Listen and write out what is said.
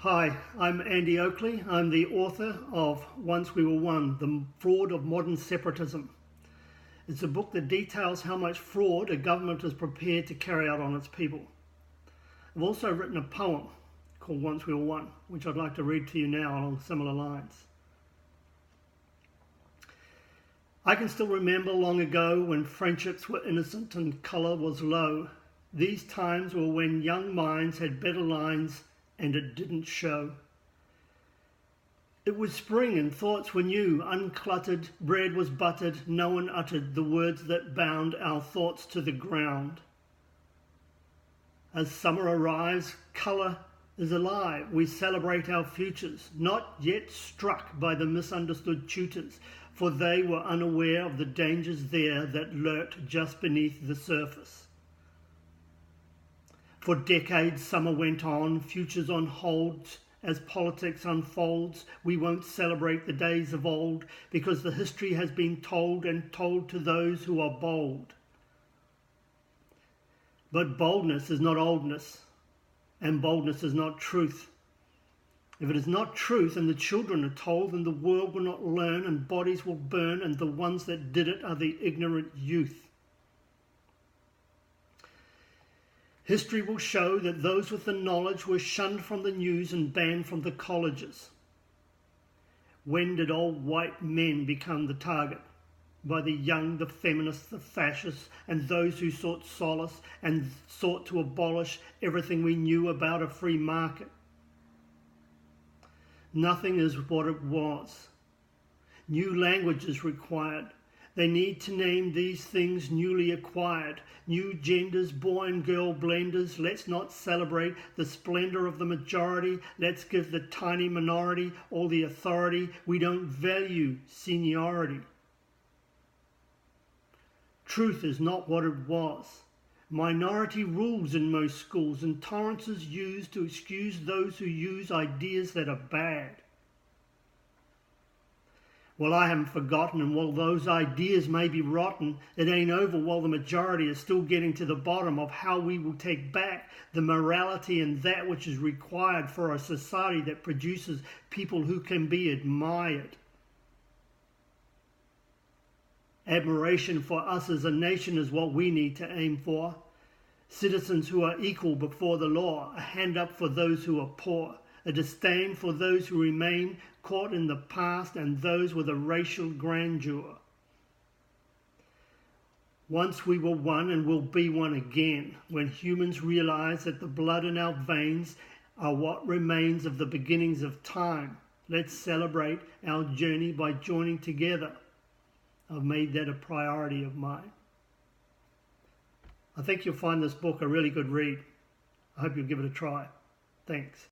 Hi, I'm Andy Oakley. I'm the author of Once We Were One, The Fraud of Modern Separatism. It's a book that details how much fraud a government is prepared to carry out on its people. I've also written a poem called Once We Were One, which I'd like to read to you now along similar lines. I can still remember long ago when friendships were innocent and colour was low. These times were when young minds had better lines and it didn't show. It was spring and thoughts were new, uncluttered, bread was buttered, no one uttered the words that bound our thoughts to the ground. As summer arrives, colour is alive. We celebrate our futures, not yet struck by the misunderstood tutors, for they were unaware of the dangers there that lurked just beneath the surface. For decades summer went on, futures on hold. As politics unfolds, we won't celebrate the days of old, because the history has been told and told to those who are bold. But boldness is not oldness, and boldness is not truth. If it is not truth and the children are told, then the world will not learn and bodies will burn, and the ones that did it are the ignorant youth. History will show that those with the knowledge were shunned from the news and banned from the colleges. When did old white men become the target? By the young, the feminists, the fascists, and those who sought solace and sought to abolish everything we knew about a free market. Nothing is what it was. New language is required. They need to name these things newly acquired. New genders, boy and girl blenders. Let's not celebrate the splendor of the majority. Let's give the tiny minority all the authority. We don't value seniority. Truth is not what it was. Minority rules in most schools, and tolerance is used to excuse those who use ideas that are bad. Well, I haven't forgotten, and while those ideas may be rotten, it ain't over while the majority is still getting to the bottom of how we will take back the morality and that which is required for a society that produces people who can be admired. Admiration for us as a nation is what we need to aim for. Citizens who are equal before the law, a hand up for those who are poor, a disdain for those who remain caught in the past and those with a racial grandeur. Once we were one and will be one again, when humans realize that the blood in our veins are what remains of the beginnings of time. Let's celebrate our journey by joining together. I've made that a priority of mine. I think you'll find this book a really good read. I hope you'll give it a try. Thanks.